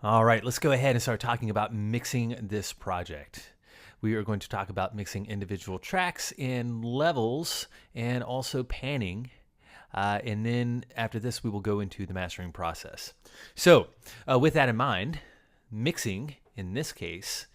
All right, let's go ahead and start talking about mixing this project. We are going to talk about mixing individual tracks in levels and also panning. And then after this, we will go into the mastering process. So, with that in mind, mixing in this case,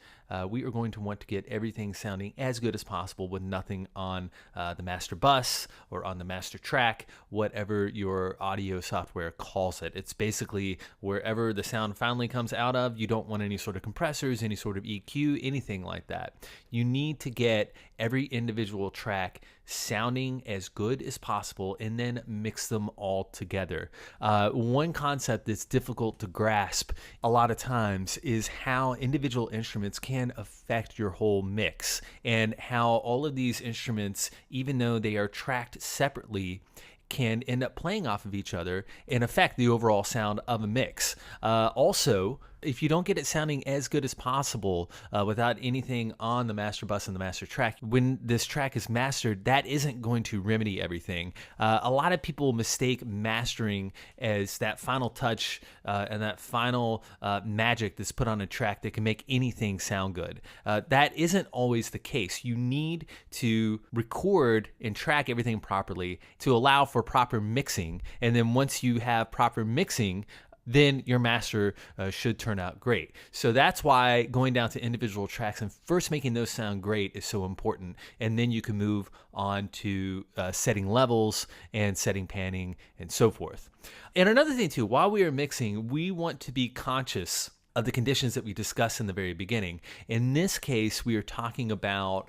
we are going to want to get everything sounding as good as possible with nothing on the master bus or on the master track, whatever your audio software calls it. It's basically wherever the sound finally comes out of. You don't want any sort of compressors, any sort of EQ, anything like that. You need to get every individual track sounding as good as possible and then mix them all together. One concept that's difficult to grasp a lot of times is how individual instruments can affect your whole mix, and how all of these instruments, even though they are tracked separately, can end up playing off of each other and affect the overall sound of a mix. Also, if you don't get it sounding as good as possible without anything on the master bus and the master track, when this track is mastered, that isn't going to remedy everything. A lot of people mistake mastering as that final touch and that final magic that's put on a track that can make anything sound good. That isn't always the case. You need to record and track everything properly to allow for proper mixing. And then once you have proper mixing, then your master should turn out great. So that's why going down to individual tracks and first making those sound great is so important. And then you can move on to setting levels and setting panning and so forth. And another thing too, while we are mixing, we want to be conscious of the conditions that we discussed in the very beginning. In this case, we are talking about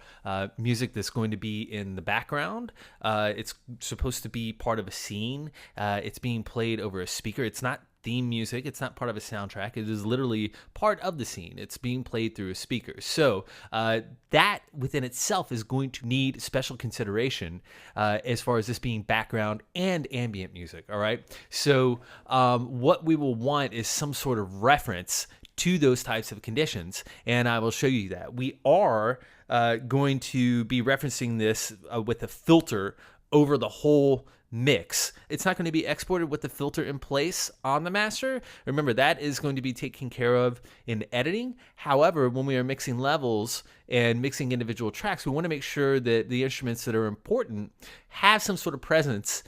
music that's going to be in the background. It's supposed to be part of a scene. It's being played over a speaker. It's not theme music. It's not part of a soundtrack. It is literally part of the scene. It's being played through a speaker. So that within itself is going to need special consideration as far as this being background and ambient music. All right. So what we will want is some sort of reference to those types of conditions, and I will show you that. We are going to be referencing this with a filter over the whole mix. It's not going to be exported with the filter in place on the master. Remember, that is going to be taken care of in editing. However, when we are mixing levels and mixing individual tracks, we want to make sure that the instruments that are important have some sort of presence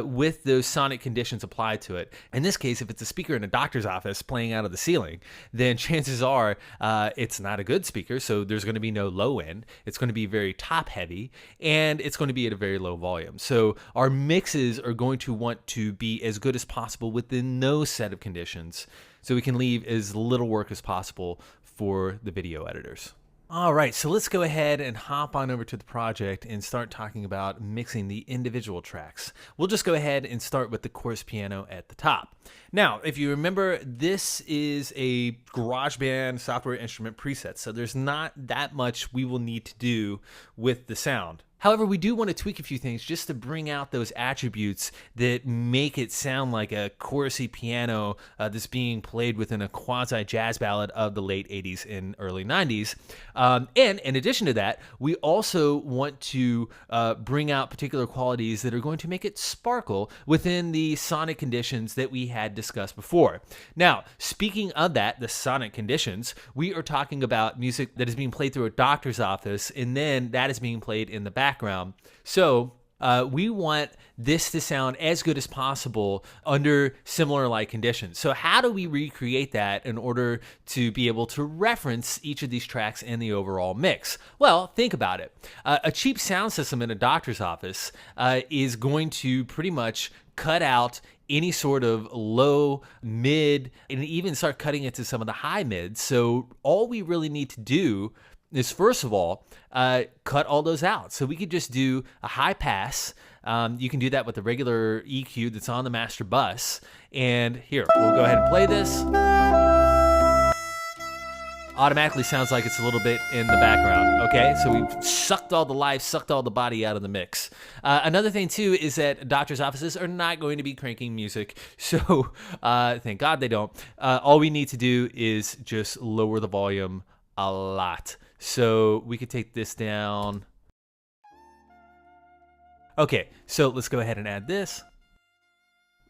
with those sonic conditions applied to it. In this case, if it's a speaker in a doctor's office playing out of the ceiling, then chances are it's not a good speaker, so there's going to be no low end. It's going to be very top heavy, and it's going to be at a very low volume. So our mixes are going to want to be as good as possible within those set of conditions, so we can leave as little work as possible for the video editors. All right, so let's go ahead and hop on over to the project and start talking about mixing the individual tracks. We'll just go ahead and start with the chorus piano at the top. Now, if you remember, this is a GarageBand software instrument preset, so there's not that much we will need to do with the sound. However, we do want to tweak a few things just to bring out those attributes that make it sound like a chorusy piano that's being played within a quasi-jazz ballad of the late 80s and early 90s. And in addition to that, we also want to bring out particular qualities that are going to make it sparkle within the sonic conditions that we had discussed before. Now, speaking of that, the sonic conditions, we are talking about music that is being played through a doctor's office, and then that is being played in the background. So we want this to sound as good as possible under similar like conditions. So how do we recreate that in order to be able to reference each of these tracks in the overall mix? Well, think about it. A cheap sound system in a doctor's office is going to pretty much cut out any sort of low, mid, and even start cutting into some of the high mids. So all we really need to do is, first of all, cut all those out. So we could just do a high pass. You can do that with the regular EQ that's on the master bus. And here, we'll go ahead and play this. Automatically sounds like it's a little bit in the background, okay? So we've sucked all the life, sucked all the body out of the mix. Another thing, too, is that doctor's offices are not going to be cranking music, so thank God they don't. All we need to do is just lower the volume a lot. So we could take this down. Okay, so let's go ahead and add this.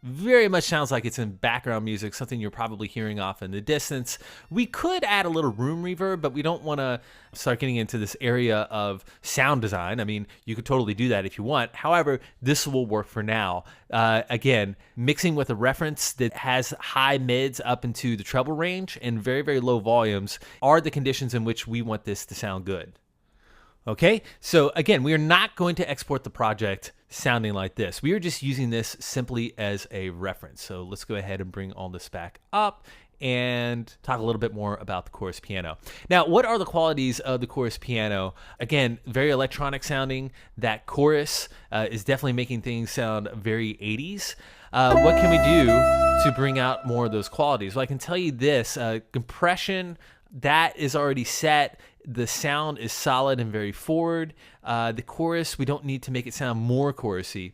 very much sounds like it's in background music, something you're probably hearing off in the distance. We could add a little room reverb, but we don't want to start getting into this area of sound design. I mean, you could totally do that if you want. However, this will work for now. Again, mixing with a reference that has high mids up into the treble range and very, very low volumes are the conditions in which we want this to sound good. Okay, so again, we are not going to export the project sounding like this. We are just using this simply as a reference. So let's go ahead and bring all this back up and talk a little bit more about the chorus piano. Now, what are the qualities of the chorus piano? Again, very electronic sounding. That chorus is definitely making things sound very 80s. What can we do to bring out more of those qualities? Well, I can tell you this, compression, that is already set. The sound is solid and very forward. The chorus, we don't need to make it sound more chorusy.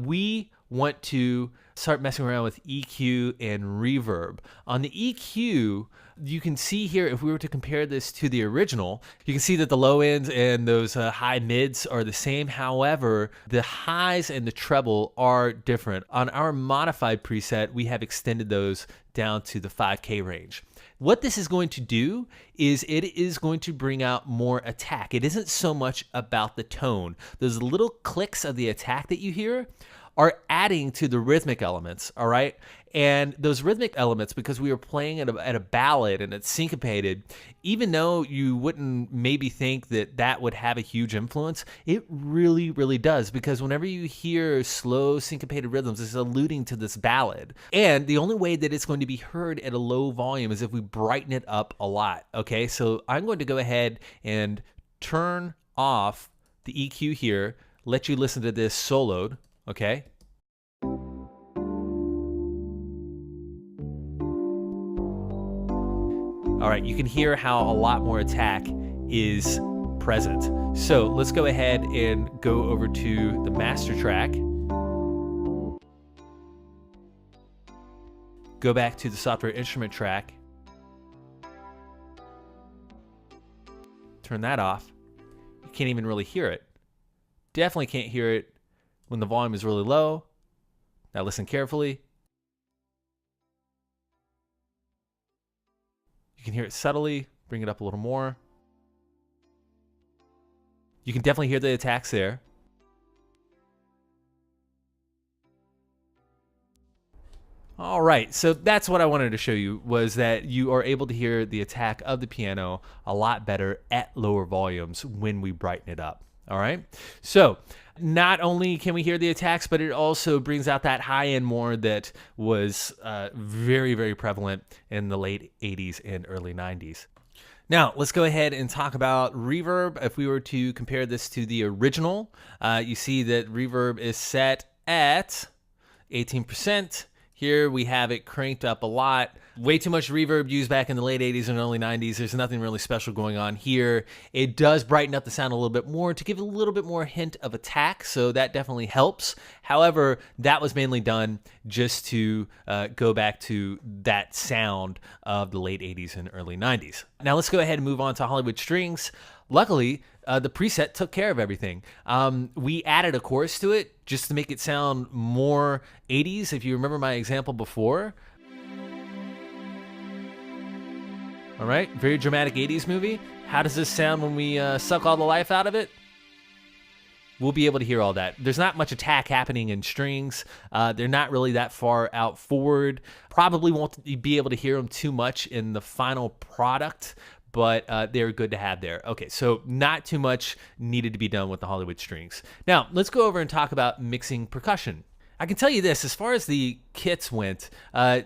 We want to start messing around with EQ and reverb. On the EQ, you can see here, if we were to compare this to the original, you can see that the low ends and those high mids are the same. However, the highs and the treble are different. On our modified preset, we have extended those down to the 5K range. What this is going to do is it is going to bring out more attack. It isn't so much about the tone. Those little clicks of the attack that you hear are adding to the rhythmic elements, all right? And those rhythmic elements, because we were playing at a ballad and it's syncopated, even though you wouldn't maybe think that that would have a huge influence, it really, really does. Because whenever you hear slow syncopated rhythms, it's alluding to this ballad. And the only way that it's going to be heard at a low volume is if we brighten it up a lot, okay? So I'm going to go ahead and turn off the EQ here, let you listen to this soloed, okay? All right, you can hear how a lot more attack is present. So let's go ahead and go over to the master track. Go back to the software instrument track. Turn that off. You can't even really hear it. Definitely can't hear it when the volume is really low. Now listen carefully. You can hear it subtly. Bring it up a little more. You can definitely hear the attacks there. All right, so that's what I wanted to show you, was that you are able to hear the attack of the piano a lot better at lower volumes when we brighten it up. All right, so not only can we hear the attacks, but it also brings out that high end more that was very, very prevalent in the late 80s and early 90s. Now, let's go ahead and talk about reverb. If we were to compare this to the original, you see that reverb is set at 18%. Here we have it cranked up a lot. Way too much reverb used back in the late 80s and early 90s. There's nothing really special going on here. It does brighten up the sound a little bit more to give a little bit more hint of attack, so that definitely helps. However, that was mainly done just to go back to that sound of the late 80s and early 90s. Now let's go ahead and move on to Hollywood Strings. Luckily, the preset took care of everything. We added a chorus to it just to make it sound more 80s. If you remember my example before. All right, very dramatic 80s movie. How does this sound when we suck all the life out of it? We'll be able to hear all that. There's not much attack happening in strings. They're not really that far out forward. Probably won't be able to hear them too much in the final product, but they're good to have there. Okay, so not too much needed to be done with the Hollywood Strings. Now, let's go over and talk about mixing percussion. I can tell you this, as far as the kits went,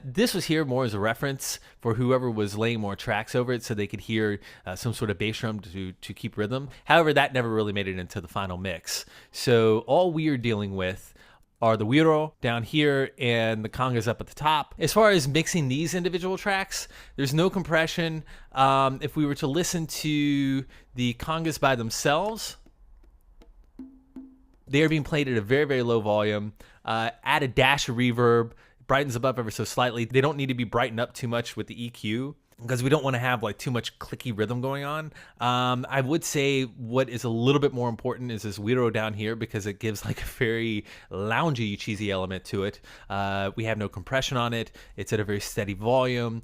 this was here more as a reference for whoever was laying more tracks over it so they could hear some sort of bass drum to keep rhythm. However, that never really made it into the final mix. So all we are dealing with are the güiro down here and the congas up at the top. As far as mixing these individual tracks, there's no compression. If we were to listen to the congas by themselves, they are being played at a very, very low volume. Add a dash of reverb, brightens them up ever so slightly. They don't need to be brightened up too much with the EQ. because we don't want to have like too much clicky rhythm going on. I would say what is a little bit more important is this Wiro down here, because it gives like a very loungy, cheesy element to it. We have no compression on it. It's at a very steady volume.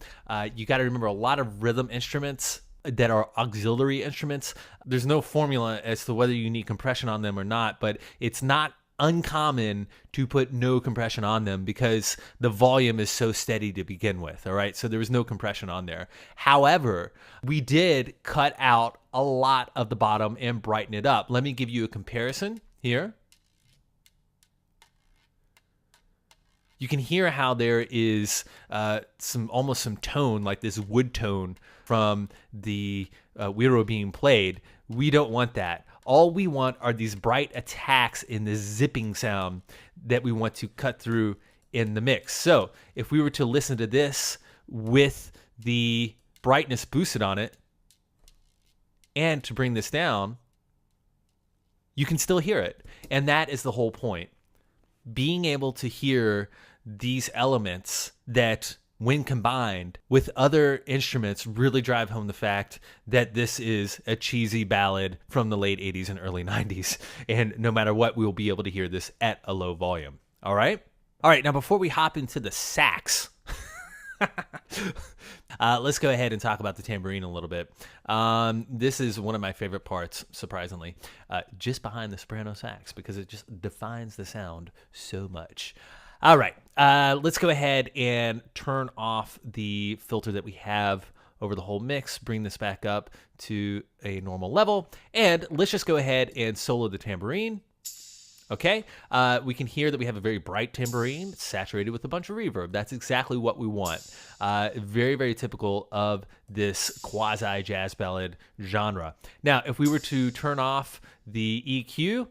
You got to remember, a lot of rhythm instruments that are auxiliary instruments, there's no formula as to whether you need compression on them or not, but it's not uncommon to put no compression on them because the volume is so steady to begin with. All right, so there was no compression on there. However, we did cut out a lot of the bottom and brighten it up. Let me give you a comparison here. You can hear how there is almost some tone, like this wood tone from the Wiro being played. We don't want that. All we want are these bright attacks in the zipping sound that we want to cut through in the mix. So if we were to listen to this with the brightness boosted on it and to bring this down, you can still hear it. And that is the whole point. Being able to hear these elements that, when combined with other instruments, really drive home the fact that this is a cheesy ballad from the late 80s and early 90s. And no matter what, we will be able to hear this at a low volume. All right? All right, now before we hop into the sax, let's go ahead and talk about the tambourine a little bit. This is one of my favorite parts, surprisingly, just behind the soprano sax, because it just defines the sound so much. All right, let's go ahead and turn off the filter that we have over the whole mix, bring this back up to a normal level, and let's just go ahead and solo the tambourine. Okay, we can hear that we have a very bright tambourine saturated with a bunch of reverb. That's exactly what we want. Very, very typical of this quasi-jazz ballad genre. Now, if we were to turn off the EQ,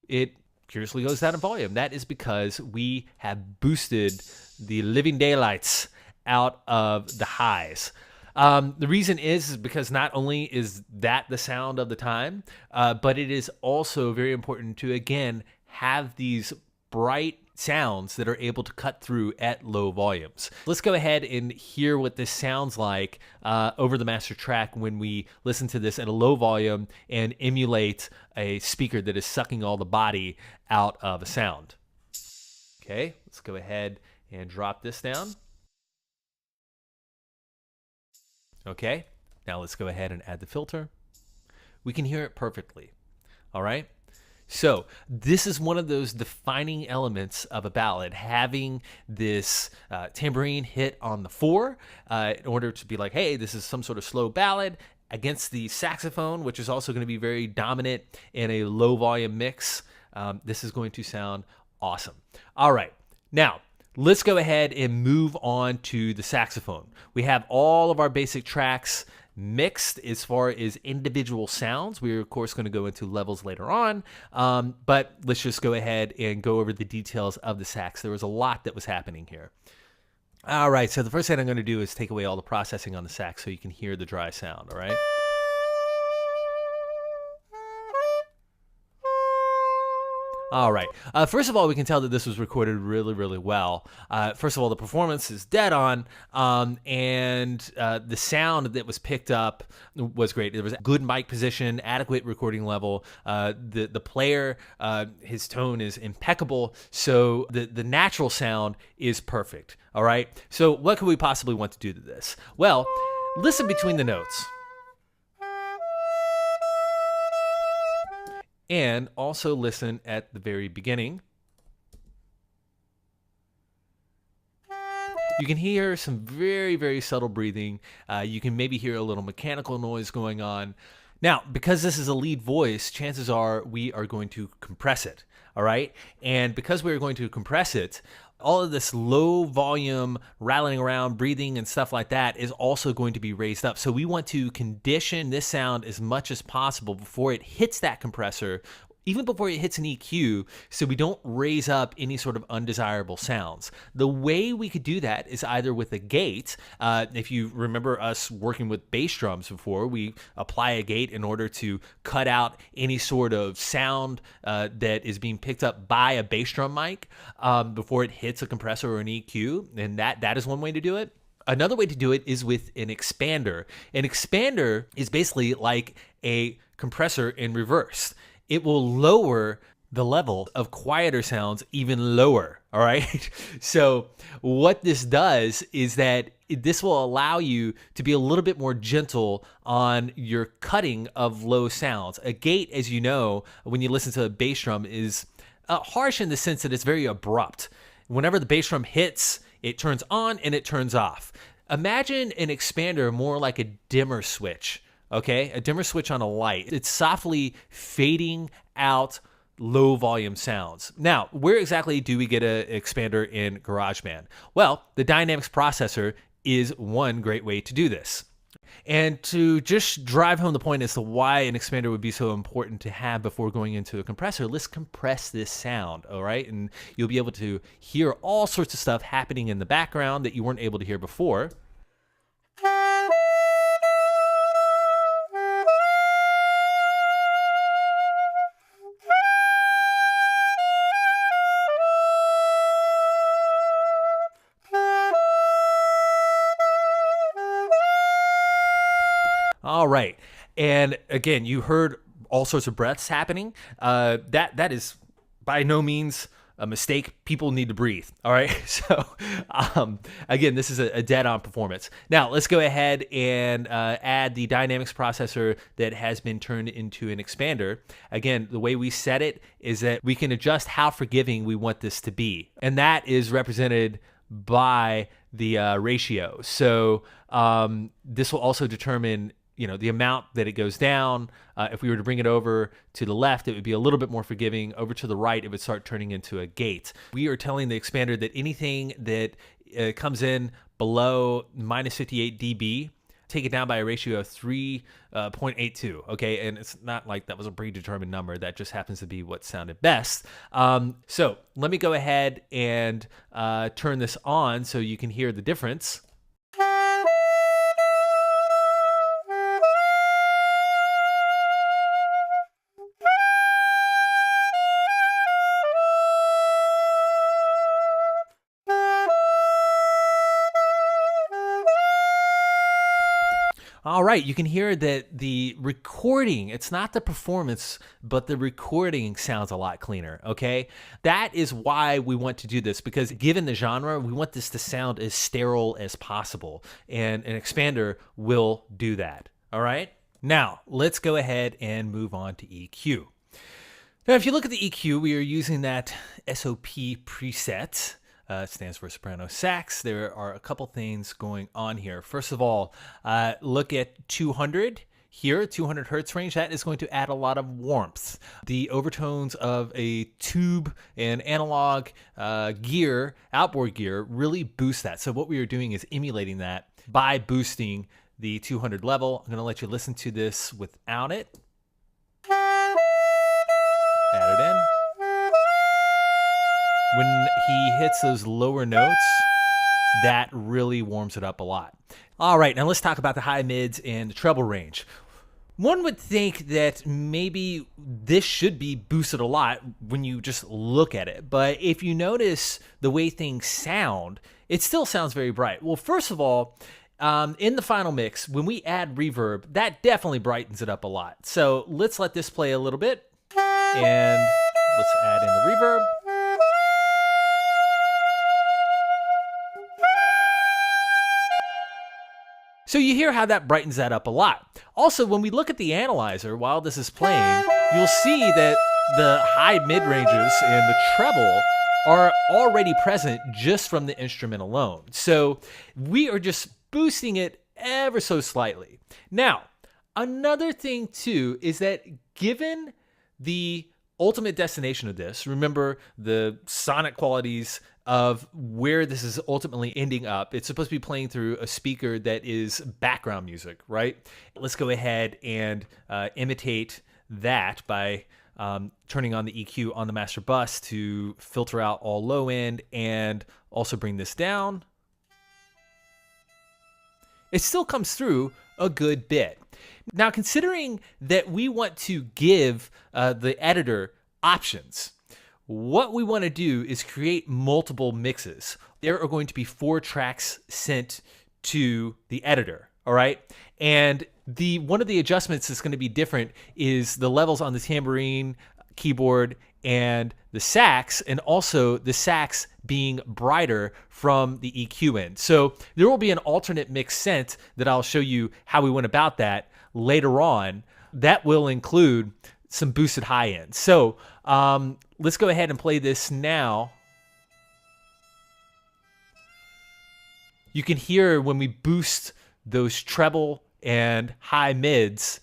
it curiously goes down in volume. That is because we have boosted the living daylights out of the highs. The reason is because not only is that the sound of the time, but it is also very important to, again, have these bright sounds that are able to cut through at low volumes. Let's go ahead and hear what this sounds like over the master track when we listen to this at a low volume and emulate a speaker that is sucking all the body out of a sound. Okay, let's go ahead and drop this down. Okay, now let's go ahead and add the filter. We can hear it perfectly. All right. So this is one of those defining elements of a ballad, having this tambourine hit on the 4 in order to be like, hey, this is some sort of slow ballad, against the saxophone, which is also going to be very dominant in a low volume mix. This is going to sound awesome. All right, now let's go ahead and move on to the saxophone. We have all of our basic tracks mixed as far as individual sounds. We're of course going to go into levels later on, but let's just go ahead and go over the details of the sax. There was a lot that was happening here. All right, so the first thing I'm going to do is take away all the processing on the sax so you can hear the dry sound. All right. All right. First of all, we can tell that this was recorded really, really well. First of all, the performance is dead on, and the sound that was picked up was great. There was good mic position, adequate recording level. The player, his tone is impeccable, so the natural sound is perfect. All right. So what could we possibly want to do to this? Well, listen between the notes. And also listen at the very beginning. You can hear some very, very subtle breathing. You can maybe hear a little mechanical noise going on. Now, because this is a lead voice, chances are we are going to compress it, all right? And because we're going to compress it, all of this low volume rattling around, breathing and stuff like that is also going to be raised up. So we want to condition this sound as much as possible before it hits that compressor, even before it hits an EQ, so we don't raise up any sort of undesirable sounds. The way we could do that is either with a gate. If you remember us working with bass drums before, we apply a gate in order to cut out any sort of sound that is being picked up by a bass drum mic before it hits a compressor or an EQ, and that is one way to do it. Another way to do it is with an expander. An expander is basically like a compressor in reverse. It will lower the level of quieter sounds even lower, all right? So what this does is that this will allow you to be a little bit more gentle on your cutting of low sounds. A gate, as you know, when you listen to a bass drum, is harsh in the sense that it's very abrupt. Whenever the bass drum hits, it turns on and it turns off. Imagine an expander more like a dimmer switch, okay? A dimmer switch on a light. It's softly fading out low volume sounds. Now, where exactly do we get an expander in GarageBand? Well, the Dynamics processor is one great way to do this. And to just drive home the point as to why an expander would be so important to have before going into a compressor, let's compress this sound, all right? And you'll be able to hear all sorts of stuff happening in the background that you weren't able to hear before. All right. And again, you heard all sorts of breaths happening. That is by no means a mistake. People need to breathe. All right. So again, this is a dead-on performance. Now let's go ahead and add the Dynamics processor that has been turned into an expander. Again, the way we set it is that we can adjust how forgiving we want this to be, and that is represented by the ratio. So this will also determine the amount that it goes down. If we were to bring it over to the left, it would be a little bit more forgiving. Over to the right, it would start turning into a gate. We are telling the expander that anything that comes in below minus 58 dB, take it down by a ratio of 3.82, okay? And it's not like that was a predetermined number. That just happens to be what sounded best. So let me go ahead and turn this on so you can hear the difference. All right, you can hear that the recording, it's not the performance, but the recording sounds a lot cleaner, okay? That is why we want to do this, because given the genre, we want this to sound as sterile as possible, and an expander will do that, all right? Now, let's go ahead and move on to EQ. Now, if you look at the EQ, we are using that SOP preset. It stands for soprano sax. There are a couple things going on here. First of all, look at 200 here, 200 hertz range. That is going to add a lot of warmth. The overtones of a tube and analog gear, outboard gear, really boost that. So what we are doing is emulating that by boosting the 200 level. I'm going to let you listen to this without it. Add it in. When he hits those lower notes, that really warms it up a lot. All right, now let's talk about the high mids and the treble range. One would think that maybe this should be boosted a lot when you just look at it. But if you notice the way things sound, it still sounds very bright. Well, first of all, in the final mix, when we add reverb, that definitely brightens it up a lot. So let's let this play a little bit. And let's add in the reverb. So you hear how that brightens that up a lot. Also, when we look at the analyzer while this is playing, you'll see that the high mid ranges and the treble are already present just from the instrument alone. So we are just boosting it ever so slightly. Now, another thing too is that given the ultimate destination of this, remember the sonic qualities of where this is ultimately ending up. It's supposed to be playing through a speaker that is background music, right? Let's go ahead and imitate that by turning on the EQ on the master bus to filter out all low end and also bring this down. It still comes through a good bit. Now, considering that we want to give the editor options, what we want to do is create multiple mixes. There are going to be 4 tracks sent to the editor. All right. And one of the adjustments that's going to be different is the levels on the tambourine, keyboard, and the sax, and also the sax being brighter from the EQ end. So there will be an alternate mix sent that I'll show you how we went about that later on. That will include some boosted high ends. So let's go ahead and play this now. You can hear when we boost those treble and high mids,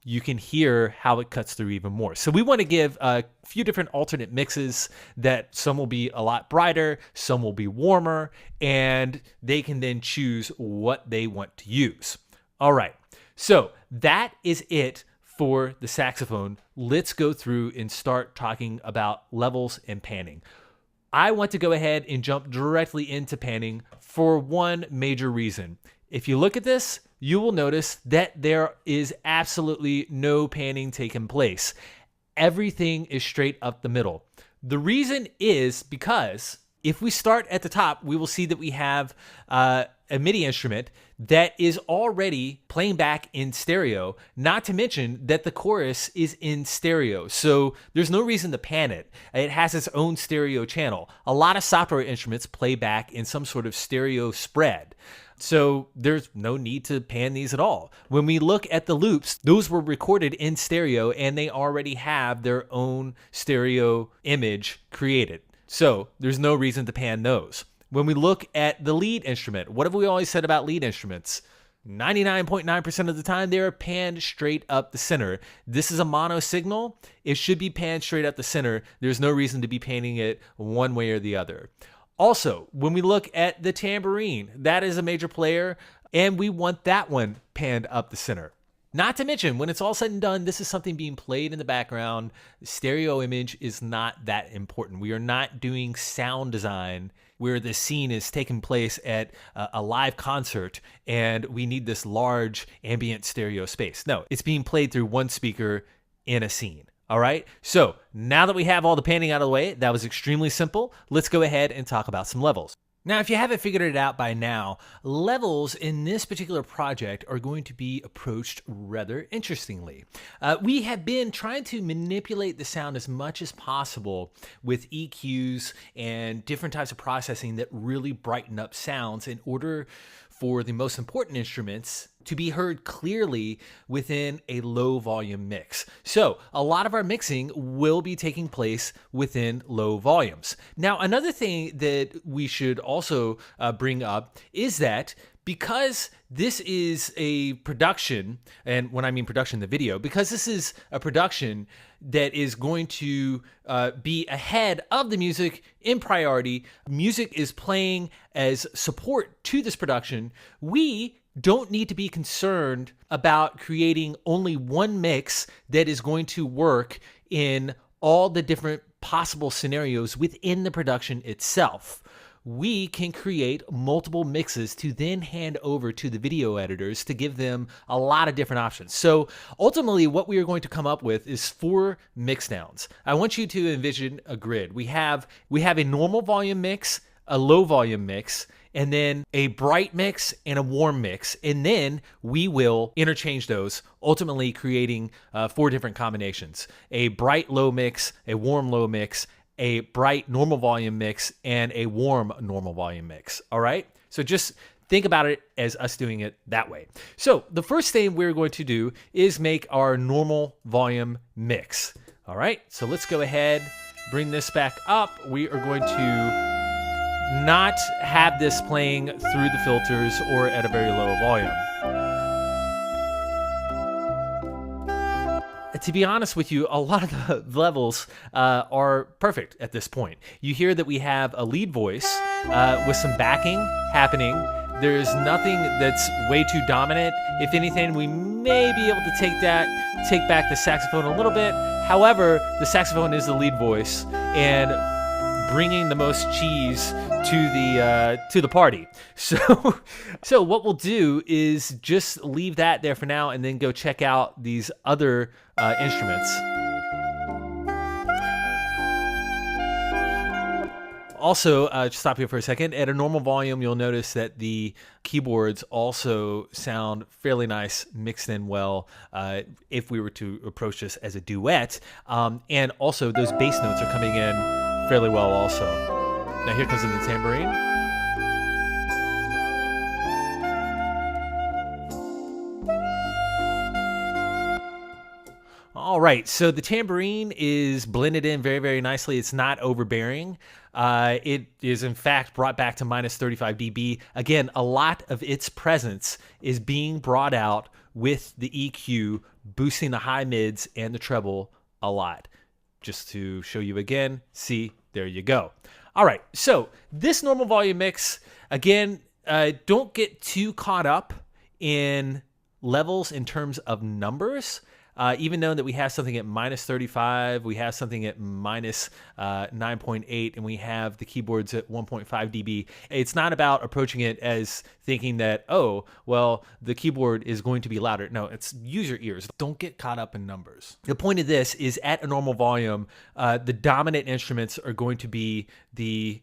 you can hear how it cuts through even more. So we want to give a few different alternate mixes that some will be a lot brighter, some will be warmer, and they can then choose what they want to use. All right, so that is it for the saxophone. Let's go through and start talking about levels and panning. I want to go ahead and jump directly into panning for one major reason. If you look at this, you will notice that there is absolutely no panning taking place. Everything is straight up the middle. The reason is because if we start at the top, we will see that we have a MIDI instrument that is already playing back in stereo, not to mention that the chorus is in stereo. So there's no reason to pan it. It has its own stereo channel. A lot of software instruments play back in some sort of stereo spread. So there's no need to pan these at all. When we look at the loops, those were recorded in stereo and they already have their own stereo image created. So there's no reason to pan those. When we look at the lead instrument, what have we always said about lead instruments? 99.9% of the time, they're panned straight up the center. This is a mono signal. It should be panned straight up the center. There's no reason to be panning it one way or the other. Also, when we look at the tambourine, that is a major player, and we want that one panned up the center. Not to mention, when it's all said and done, this is something being played in the background. Stereo image is not that important. We are not doing sound design where the scene is taking place at a live concert and we need this large ambient stereo space. No, it's being played through one speaker in a scene. All right, so now that we have all the panning out of the way, that was extremely simple. Let's go ahead and talk about some levels. Now, if you haven't figured it out by now, levels in this particular project are going to be approached rather interestingly. We have been trying to manipulate the sound as much as possible with EQs and different types of processing that really brighten up sounds in order for the most important instruments to be heard clearly within a low volume mix. So a lot of our mixing will be taking place within low volumes. Now, another thing that we should also bring up is that because this is a production, and when I mean production, the video, because this is a production that is going to be ahead of the music in priority, music is playing as support to this production, we don't need to be concerned about creating only one mix that is going to work in all the different possible scenarios within the production itself. We can create multiple mixes to then hand over to the video editors to give them a lot of different options. So ultimately what we are going to come up with is 4 mix downs. I want you to envision a grid. We have a normal volume mix, a low volume mix, and then a bright mix and a warm mix. And then we will interchange those, ultimately creating 4 different combinations: a bright low mix, a warm low mix, a bright normal volume mix, and a warm normal volume mix. All right? So just think about it as us doing it that way. So the first thing we're going to do is make our normal volume mix. All right? So let's go ahead, bring this back up. We are going to not have this playing through the filters or at a very low volume. To be honest with you, a lot of the levels are perfect at this point. You hear that we have a lead voice with some backing happening. There's nothing that's way too dominant. If anything, we may be able to take back the saxophone a little bit. However, the saxophone is the lead voice and bringing the most cheese to the party. So what we'll do is just leave that there for now and then go check out these other instruments. Also, just stop here for a second. At a normal volume, you'll notice that the keyboards also sound fairly nice, mixed in well, if we were to approach this as a duet. And also, those bass notes are coming in fairly well also. Now here comes in the tambourine. All right, so the tambourine is blended in very, very nicely. It's not overbearing. It is, in fact, brought back to minus 35 dB. Again, a lot of its presence is being brought out with the EQ, boosting the high mids and the treble a lot. Just to show you again, see, there you go. All right, so this normal volume mix, again, don't get too caught up in levels in terms of numbers. Even knowing that we have something at minus 35, we have something at minus 9.8, and we have the keyboards at 1.5 dB. It's not about approaching it as thinking that, oh, well, the keyboard is going to be louder. No, it's use your ears. Don't get caught up in numbers. The point of this is at a normal volume, the dominant instruments are going to be the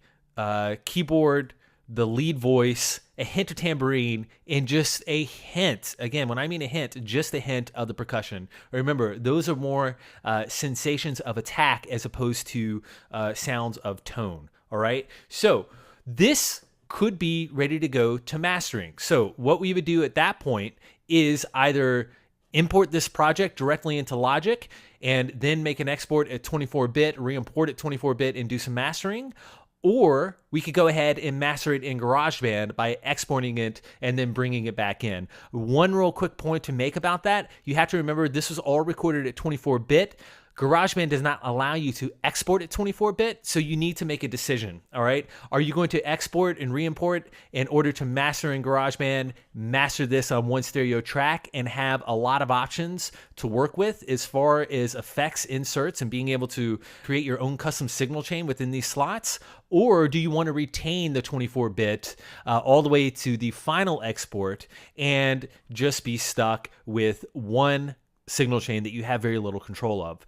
keyboard, the lead voice, a hint of tambourine, and just a hint. Again, when I mean a hint, just a hint of the percussion. Remember, those are more sensations of attack as opposed to sounds of tone. All right? So this could be ready to go to mastering. So what we would do at that point is either import this project directly into Logic and then make an export at 24-bit, re-import it 24-bit, and do some mastering. Or we could go ahead and master it in GarageBand by exporting it and then bringing it back in. One real quick point to make about that, you have to remember this was all recorded at 24-bit. GarageBand does not allow you to export at 24-bit, so you need to make a decision, all right? Are you going to export and re-import in order to master in GarageBand, master this on one stereo track, and have a lot of options to work with as far as effects, inserts, and being able to create your own custom signal chain within these slots? Or do you want to retain the 24-bit all the way to the final export and just be stuck with one signal chain that you have very little control of?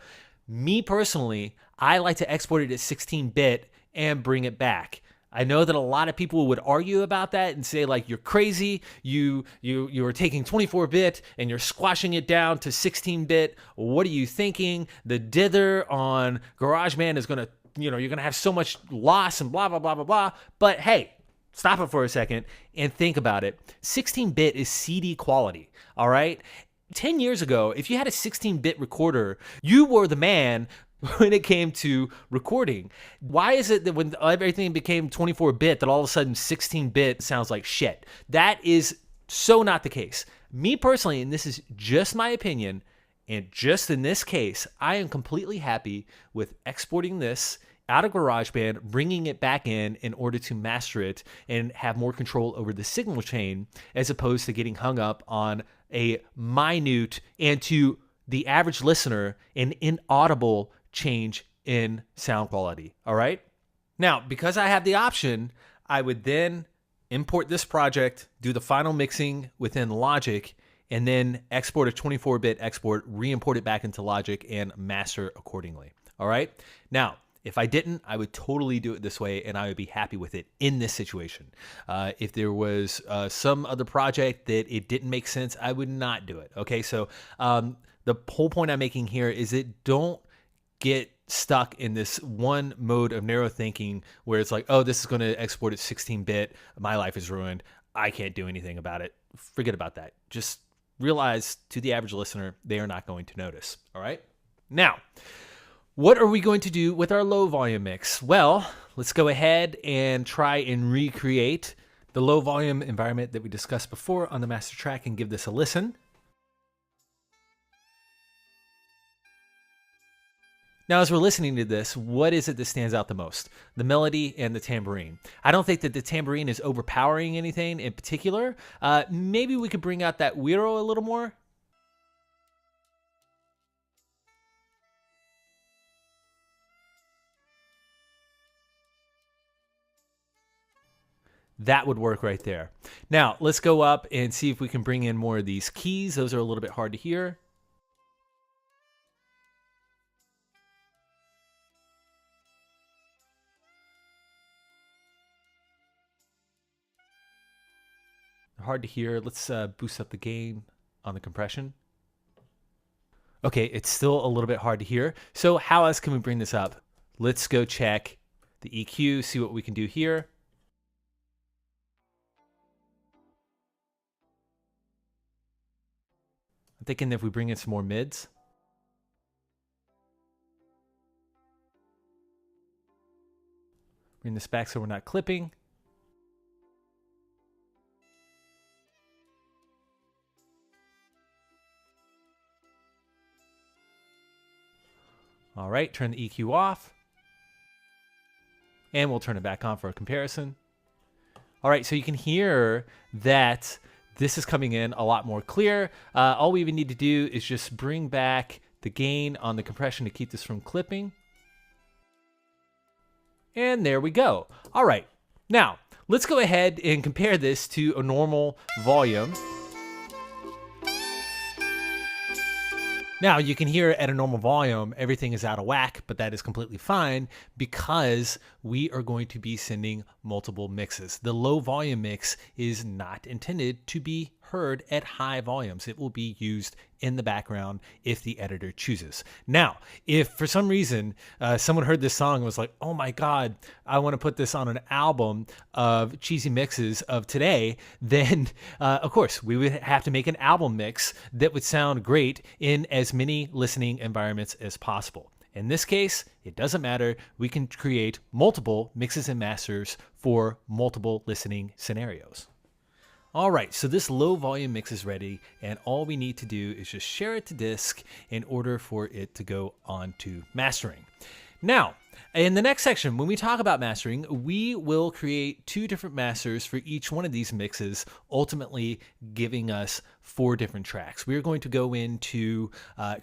Me personally, I like to export it at 16-bit and bring it back. I know that a lot of people would argue about that and say, like, you're crazy. You are taking 24-bit and you're squashing it down to 16-bit. What are you thinking? The dither on GarageBand is going to, you're going to have so much loss and blah, blah, blah, blah, blah. But hey, stop it for a second and think about it. 16-bit is CD quality, all right? 10 years ago, if you had a 16-bit recorder, you were the man when it came to recording. Why is it that when everything became 24-bit that all of a sudden 16-bit sounds like shit? That is so not the case. Me personally, and this is just my opinion, and just in this case, I am completely happy with exporting this out of GarageBand, bringing it back in order to master it and have more control over the signal chain, as opposed to getting hung up on a minute and, to the average listener, an inaudible change in sound quality. All right? Now, because I have the option, I would then import this project, do the final mixing within Logic, and then export a 24-bit export, re-import it back into Logic, and master accordingly. All right? Now, if I didn't, I would totally do it this way, and I would be happy with it in this situation. If there was some other project that it didn't make sense, I would not do it. Okay, so the whole point I'm making here is that don't get stuck in this one mode of narrow thinking where it's like, oh, this is going to export at 16-bit. My life is ruined. I can't do anything about it. Forget about that. Just realize, to the average listener, they are not going to notice. All right? Now, what are we going to do with our low volume mix? Well, let's go ahead and try and recreate the low volume environment that we discussed before on the master track and give this a listen. Now, as we're listening to this, what is it that stands out the most? The melody and the tambourine. I don't think that the tambourine is overpowering anything in particular. Maybe we could bring out that güiro a little more. That would work right there. Now, let's go up and see if we can bring in more of these keys. Those are a little bit hard to hear. hard to hear. Let's boost up the gain on the compression. Okay, it's still a little bit hard to hear. So how else can we bring this up? Let's go check the EQ, see what we can do here. I'm thinking if we bring in some more mids. Bring this back so we're not clipping. All right, turn the EQ off. And we'll turn it back on for a comparison. All right, so you can hear that this is coming in a lot more clear. All we even need to do is just bring back the gain on the compression to keep this from clipping. And there we go. All right, now let's go ahead and compare this to a normal volume. Now you can hear at a normal volume, everything is out of whack, but that is completely fine because we are going to be sending multiple mixes. The low volume mix is not intended to be heard at high volumes. It will be used in the background if the editor chooses. Now, if for some reason someone heard this song and was like, oh my God, I want to put this on an album of cheesy mixes of today, then of course we would have to make an album mix that would sound great in as many listening environments as possible. In this case, it doesn't matter. We can create multiple mixes and masters for multiple listening scenarios. All right, so this low volume mix is ready, and all we need to do is just share it to disk in order for it to go on to mastering. Now, in the next section, when we talk about mastering, we will create 2 different masters for each one of these mixes, ultimately giving us 4 different tracks. We are going to go into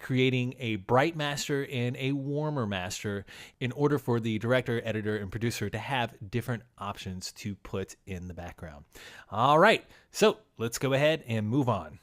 creating a bright master and a warmer master in order for the director, editor, and producer to have different options to put in the background. All right, so let's go ahead and move on.